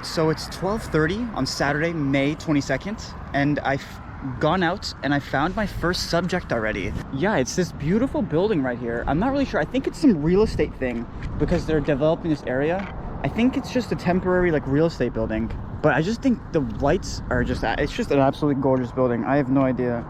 So it's 12:30 on Saturday, May 22nd, and I've gone out and I found my first subject already. Yeah, it's this beautiful building right here. I'm not really sure. I think it's some real estate thing because they're developing this area. I think it's just a temporary like real estate building, but I just think the lights are just, it's just an absolutely gorgeous building. I have no idea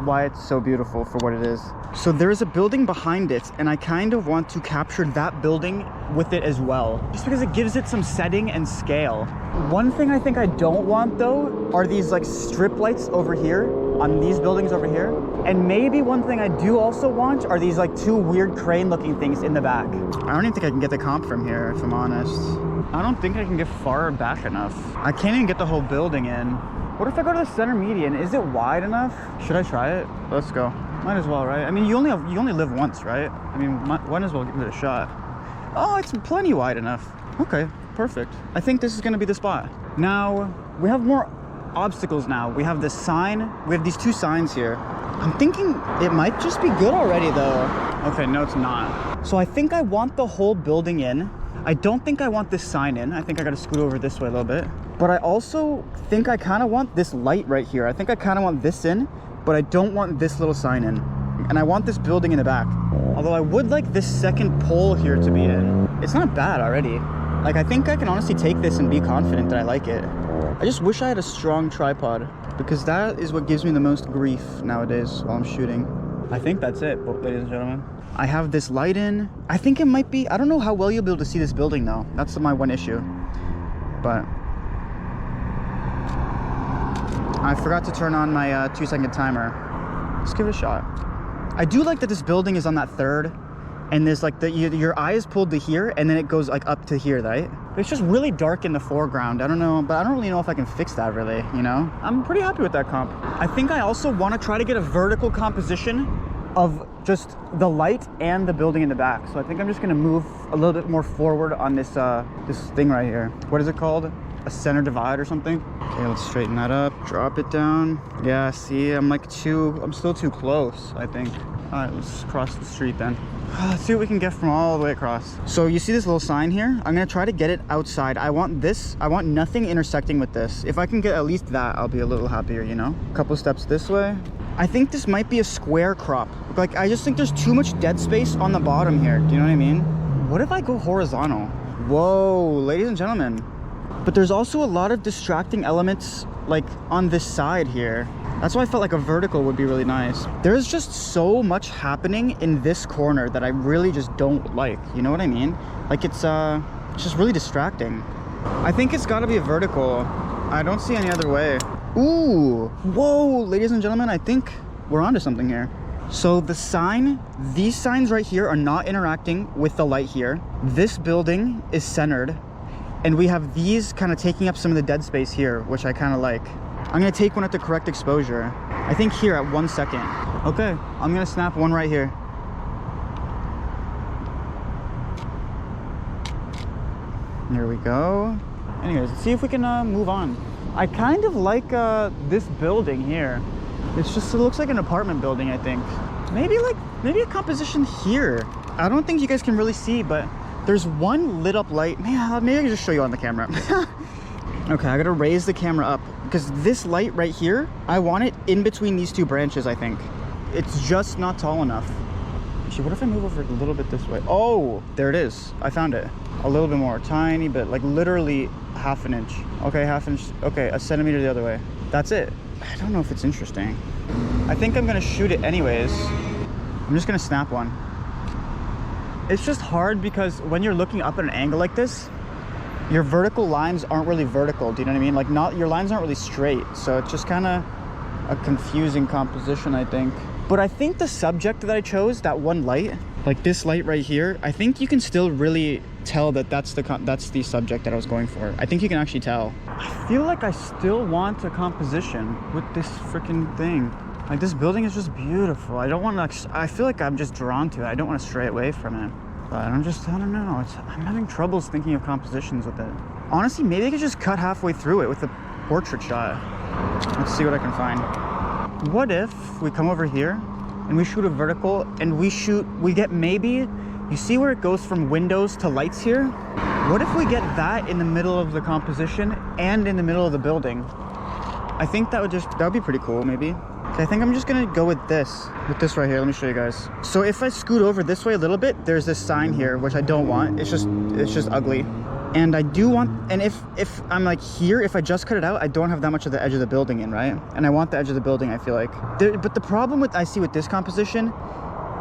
why it's so beautiful for what it is. So there is a building behind it, and I kind of want to capture that building with it as well, just because it gives it some setting and scale. One thing I think I don't want though are these like strip lights over here on these buildings over here. And maybe one thing I do also want are these like two weird crane looking things in the back. I don't even think I can get the comp from here, if I'm honest. I don't think I can get far back enough. I can't even get the whole building in. What if I go to the center median? Is it wide enough? Should I try it? Let's go. Might as well, right? I mean, you only live once, right? I mean, might as well give it a shot. Oh, it's plenty wide enough. Okay, perfect. I think this is gonna be the spot. Now, we have more obstacles now. We have this sign. We have these two signs here. I'm thinking it might just be good already though. Okay, no, it's not. So I think I want the whole building in. I don't think I want this sign in. I think I gotta scoot over this way a little bit. But I also think I kind of want this light right here. I think I kind of want this in, but I don't want this little sign in. And I want this building in the back. Although I would like this second pole here to be in. It's not bad already. Like, I think I can honestly take this and be confident that I like it. I just wish I had a strong tripod, because that is what gives me the most grief nowadays while I'm shooting. I think that's it, ladies and gentlemen. I have this light in. I think it might be, I don't know how well you'll be able to see this building though. That's my one issue. But I forgot to turn on my 2-second timer. Let's give it a shot. I do like that this building is on that third, and there's like your eye is pulled to here, and then it goes like up to here, right? But it's just really dark in the foreground. I don't know, but I don't really know if I can fix that really, you know? I'm pretty happy with that comp. I think I also want to try to get a vertical composition of just the light and the building in the back. So I think I'm just gonna move a little bit more forward on this this thing right here. What is it called? A center divide or something? Okay, let's straighten that up, drop it down. Yeah, see, I'm still too close, I think. All right, let's cross the street then. Let's see what we can get from all the way across. So you see this little sign here? I'm gonna try to get it outside. I want nothing intersecting with this. If I can get at least that, I'll be a little happier, you know? A couple steps this way. I think this might be a square crop. Like, I just think there's too much dead space on the bottom here. Do you know what I mean? What if I go horizontal? Whoa, ladies and gentlemen. But there's also a lot of distracting elements like on this side here. That's why I felt like a vertical would be really nice. There's just so much happening in this corner that I really just don't like. You know what I mean? Like it's just really distracting. I think it's gotta be a vertical. I don't see any other way. Ooh, whoa, ladies and gentlemen, I think we're onto something here. So the sign, these signs right here are not interacting with the light here. This building is centered. And we have these kind of taking up some of the dead space here, which I kind of like. I'm gonna take one at the correct exposure. I think here at 1 second. Okay, I'm gonna snap one right here. There we go. Anyways, let's see if we can move on. I kind of like this building here. It looks like an apartment building, I think. Maybe a composition here. I don't think you guys can really see, but there's one lit up light. Maybe I can just show you on the camera. Okay, I gotta raise the camera up because this light right here, I want it in between these two branches, I think. It's just not tall enough. Actually, what if I move over a little bit this way? Oh, there it is. I found it. A little bit more, tiny bit, like literally half an inch. Okay, half inch. Okay, a centimeter the other way. That's it. I don't know if it's interesting. I think I'm gonna shoot it anyways. I'm just gonna snap one. It's just hard because when you're looking up at an angle like this, your vertical lines aren't really vertical. Do you know what I mean? Like your lines aren't really straight. So it's just kind of a confusing composition, I think. But I think the subject that I chose, that one light, like this light right here, I think you can still really tell that that's the subject that I was going for. I think you can actually tell. I feel like I still want a composition with this freaking thing. Like this building is just beautiful. I don't want to, I feel like I'm just drawn to it. I don't want to stray away from it. But I don't know. I'm having troubles thinking of compositions with it. Honestly, maybe I could just cut halfway through it with a portrait shot. Let's see what I can find. What if we come over here and we shoot a vertical and we get maybe, you see where it goes from windows to lights here? What if we get that in the middle of the composition and in the middle of the building? I think that would be pretty cool, maybe. Okay, I think I'm just gonna go with this right here. Let me show you guys. So if I scoot over this way a little bit, there's this sign here, which I don't want. It's just ugly. And I do want, and if I'm like here, if I just cut it out, I don't have that much of the edge of the building in, right? And I want the edge of the building, I feel like. But the problem I see with this composition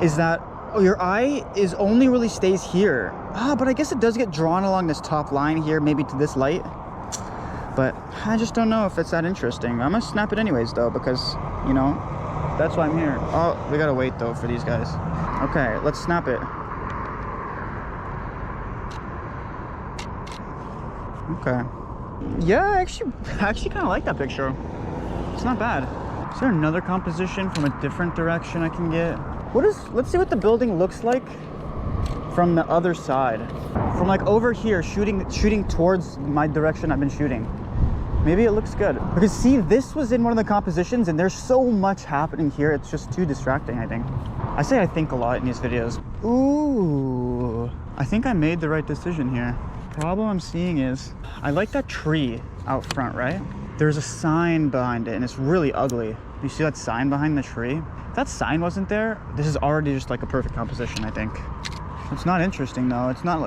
is that your eye only really stays here. But I guess it does get drawn along this top line here, maybe to this light. But I just don't know if it's that interesting. I'm gonna snap it anyways though, because, you know, that's why I'm here. Oh, we gotta wait though for these guys. Okay, let's snap it. Okay. Yeah, I actually kind of like that picture. It's not bad. Is there another composition from a different direction I can get? Let's see what the building looks like from the other side. From like over here, shooting towards my direction I've been shooting. Maybe it looks good. Because see, this was in one of the compositions and there's so much happening here. It's just too distracting, I think. I think a lot in these videos. Ooh, I think I made the right decision here. Problem I'm seeing is, I like that tree out front, right? There's a sign behind it and it's really ugly. You see that sign behind the tree? If that sign wasn't there, this is already just like a perfect composition, I think. It's not interesting though. It's not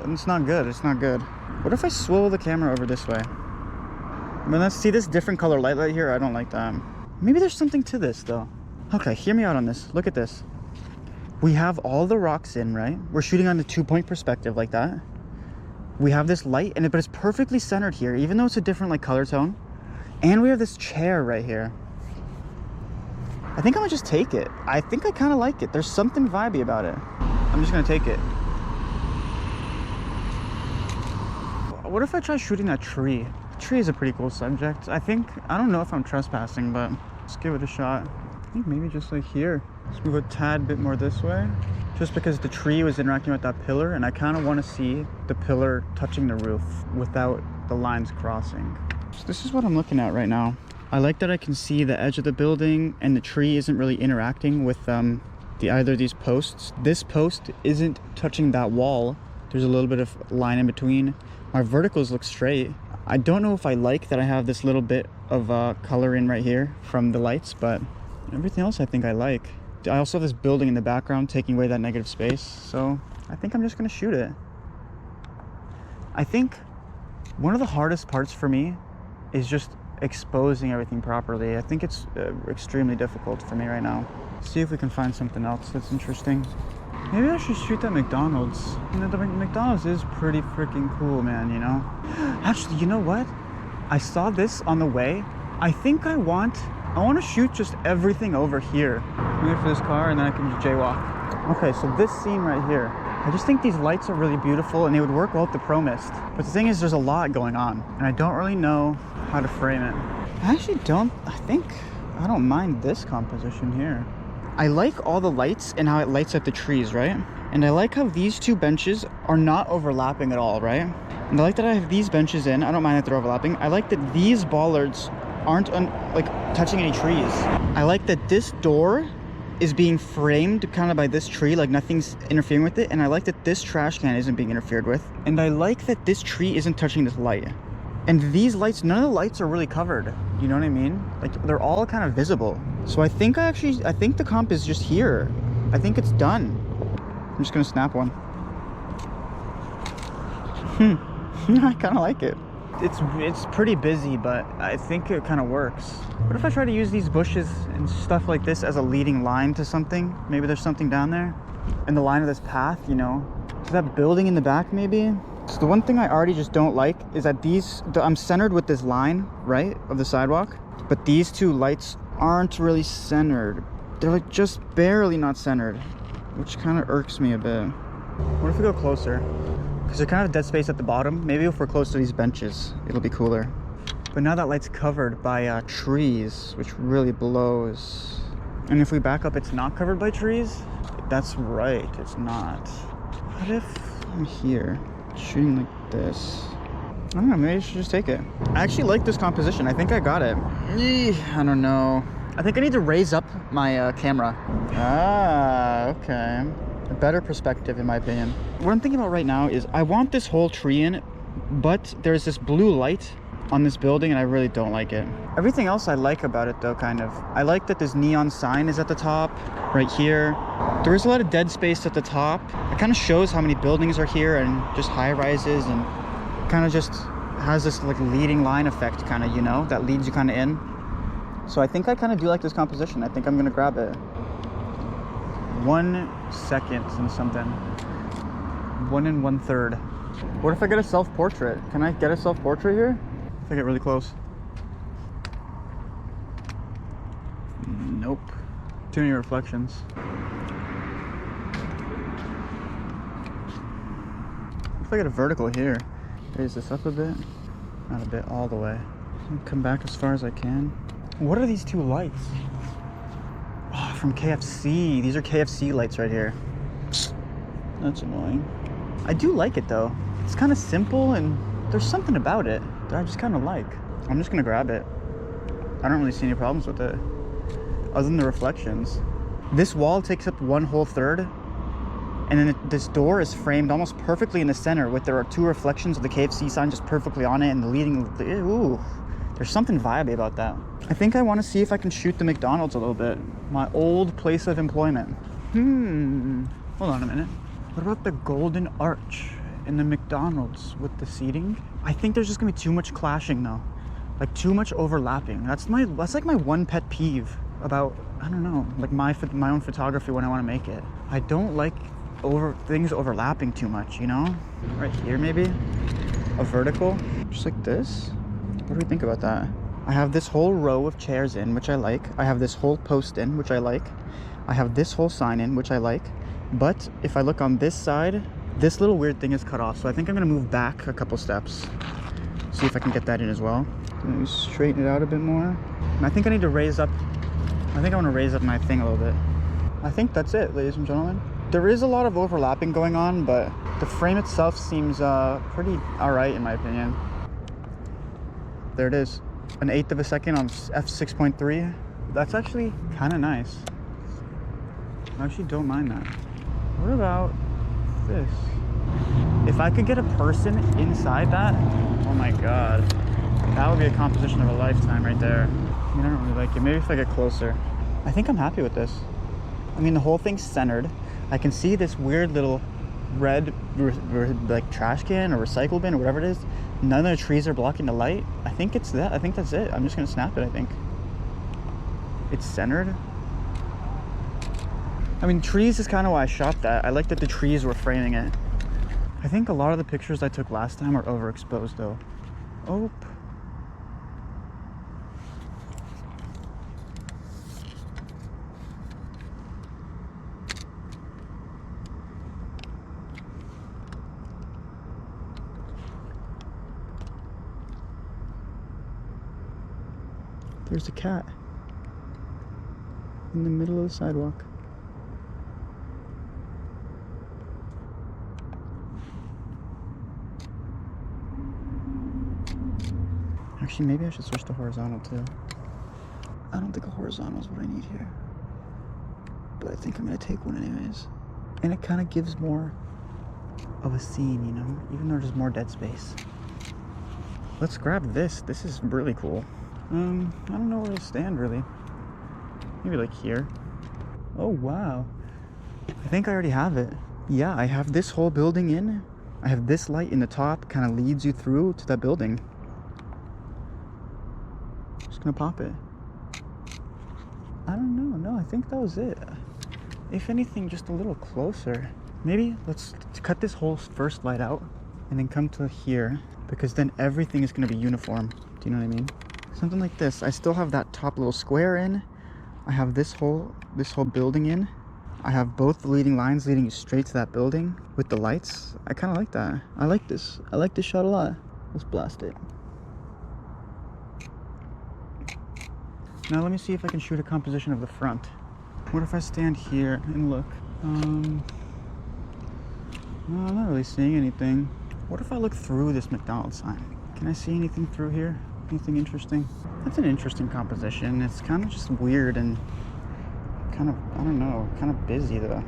good. It's not good. What if I swivel the camera over this way? But let's see this different color light right here. I don't like that. Maybe there's something to this though. Okay, hear me out on this. Look at this. We have all the rocks in, right? We're shooting on the 2-point perspective like that. We have this light but it's perfectly centered here, even though it's a different like color tone. And we have this chair right here. I think I'm gonna just take it. I think I kind of like it. There's something vibey about it. I'm just gonna take it. What if I try shooting that tree? The tree is a pretty cool subject. I don't know if I'm trespassing, but let's give it a shot. I think maybe just like here. Let's move a tad bit more this way. Just because the tree was interacting with that pillar and I kind of want to see the pillar touching the roof without the lines crossing. So this is what I'm looking at right now. I like that I can see the edge of the building and the tree isn't really interacting with either of these posts. This post isn't touching that wall. There's a little bit of line in between. My verticals look straight. I don't know if I like that I have this little bit of color in right here from the lights, but everything else I think I like. I also have this building in the background taking away that negative space, so I think I'm just gonna shoot it. I think one of the hardest parts for me is just exposing everything properly. I think it's extremely difficult for me right now. See if we can find something else that's interesting. Maybe I should shoot that McDonald's. You know, the McDonald's is pretty freaking cool, man, you know? Actually, you know what? I saw this on the way. I think I want to shoot just everything over here. Wait for this car and then I can just jaywalk. Okay, so this scene right here. I just think these lights are really beautiful and they would work well with the promist. But the thing is, there's a lot going on and I don't really know how to frame it. I don't mind this composition here. I like all the lights and how it lights up the trees, right? And I like how these two benches are not overlapping at all, right? And I like that I have these benches in. I don't mind that they're overlapping. I like that these bollards aren't touching any trees. I like that this door is being framed kind of by this tree, like nothing's interfering with it. And I like that this trash can isn't being interfered with. And I like that this tree isn't touching this light. And these lights, none of the lights are really covered. You know what I mean? Like they're all kind of visible. So I think the comp is just here. I think it's done. I'm just gonna snap one. I kind of like it. It's pretty busy, but I think it kind of works. What if I try to use these bushes and stuff like this as a leading line to something? Maybe there's something down there in the line of this path, you know? Is that building in the back maybe? So the one thing I already just don't like is that I'm centered with this line, right, of the sidewalk, but these two lights aren't really centered. They're like just barely not centered, which kind of irks me a bit. What if we go closer? Because there's kind of dead space at the bottom. Maybe if we're close to these benches, it'll be cooler. But now that light's covered by trees, which really blows. And if we back up, it's not covered by trees? That's right, it's not. What if I'm here? Shooting like this. I don't know, maybe I should just take it. I actually like this composition. I think I got it. I don't know. I think I need to raise up my camera. Okay. A better perspective in my opinion. What I'm thinking about right now is I want this whole tree in but there's this blue light on this building and I really don't like it. Everything else I like about it though, kind of. I like that this neon sign is at the top, right here. There is a lot of dead space at the top. It kind of shows how many buildings are here and just high rises, and kind of just has this like leading line effect kind of, you know, that leads you kind of in. So I think I kind of do like this composition. I think I'm gonna grab it. 1 second and something. 1 1/3. What if I get a self-portrait? Can I get a self-portrait here? If I get really close. Nope. Too many reflections. If I get a vertical here, raise this up a bit. Not a bit, all the way. Come back as far as I can. What are these two lights? Oh, from KFC. These are KFC lights right here. That's annoying. I do like it though. It's kind of simple and there's something about it that I just kind of like. I'm just gonna grab it. I don't really see any problems with it, other than the reflections. This wall takes up 1/3, and then this door is framed almost perfectly in the center with there are 2 reflections of the KFC sign just perfectly on it, and the leading, ooh, there's something vibey about that. I think I want to see if I can shoot the McDonald's a little bit. My old place of employment. Hold on a minute. What about the golden arch in the McDonald's with the seating? I think there's just gonna be too much clashing though. Like too much overlapping. That's like my one pet peeve about, I don't know, like my own photography when I want to make it. I don't like things overlapping too much, you know? Right here maybe? A vertical? Just like this? What do we think about that? I have this whole row of chairs in, which I like. I have this whole post in, which I like. I have this whole sign in, which I like. But if I look on this side, this little weird thing is cut off. So I think I'm gonna move back a couple steps. See if I can get that in as well. Maybe straighten it out a bit more. And I think I need to raise up, I think I wanna raise up my thing a little bit. I think that's it, ladies and gentlemen. There is a lot of overlapping going on, but the frame itself seems pretty all right in my opinion. There it is. 1/8 of a second on f6.3. That's actually kind of nice. I actually don't mind that. What about this? If I could get a person inside that, oh my god, that would be a composition of a lifetime right there. I mean, I don't really like it. Maybe if I get closer. I think I'm happy with this. I mean, the whole thing's centered. I can see this weird little red like trash can or recycle bin or whatever it is. None of the trees are blocking the light. I think it's that. I think that's it. I'm just gonna snap it, I think. It's centered. I mean, trees is kind of why I shot that. I like that the trees were framing it. I think a lot of the pictures I took last time are overexposed though. Oh. There's a cat in the middle of the sidewalk. Actually, maybe I should switch to horizontal too. I don't think a horizontal is what I need here, but I think I'm gonna take one anyways. And it kind of gives more of a scene, you know, even though there's more dead space. Let's grab this. This is really cool. I don't know where to stand really. Maybe like here. Oh wow. I think I already have it. Yeah, I have this whole building in. I have this light in the top, kind of leads you through to that building. Just gonna pop it. I don't know. No, I think that was it. If anything, just a little closer. Maybe let's cut this whole first light out and then come to here, because then everything is gonna be uniform. Do you know what I mean? Something like this. I still have that top little square in. I have this whole building in. I have both the leading lines leading you straight to that building with the lights. I kind of like that. I like this. I like this shot a lot. Let's blast it. Now let me see if I can shoot a composition of the front. What if I stand here and look? No, I'm not really seeing anything. What if I look through this McDonald's sign? Can I see anything through here? Anything interesting? That's an interesting composition. It's kind of just weird and kind of, I don't know, kind of busy though.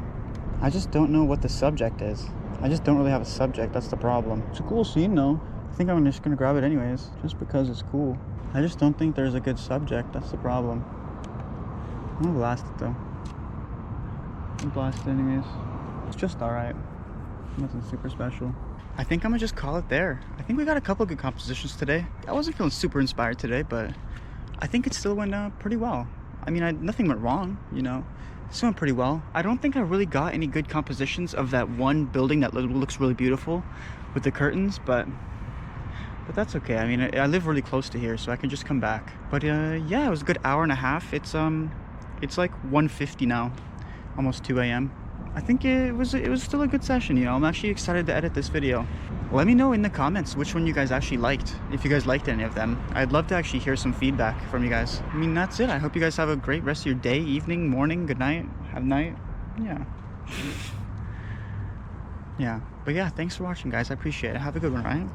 I just don't know what the subject is. I just don't really have a subject. That's the problem. It's a cool scene though. I think I'm just gonna grab it anyways, just because it's cool. I just don't think there's a good subject, that's the problem. I'm gonna blast it though. I'm blast it anyways. It's just alright. Nothing super special. I think I'm gonna just call it there. I think we got a couple good compositions today. I wasn't feeling super inspired today, but I think it still went pretty well. I mean, nothing went wrong, you know. It still went pretty well. I don't think I really got any good compositions of that one building that looks really beautiful with the curtains, but that's okay. I mean, I live really close to here, so I can just come back. But yeah, it was a good hour and a half. It's like 1:50 now, almost 2 a.m. I think it was still a good session, you know. I'm actually excited to edit this video. Let me know in the comments which one you guys actually liked, if you guys liked any of them. I'd love to actually hear some feedback from you guys. I mean, that's it. I hope you guys have a great rest of your day, evening, morning, good night, have night. Yeah. Yeah. But yeah, thanks for watching, guys. I appreciate it. Have a good one, right?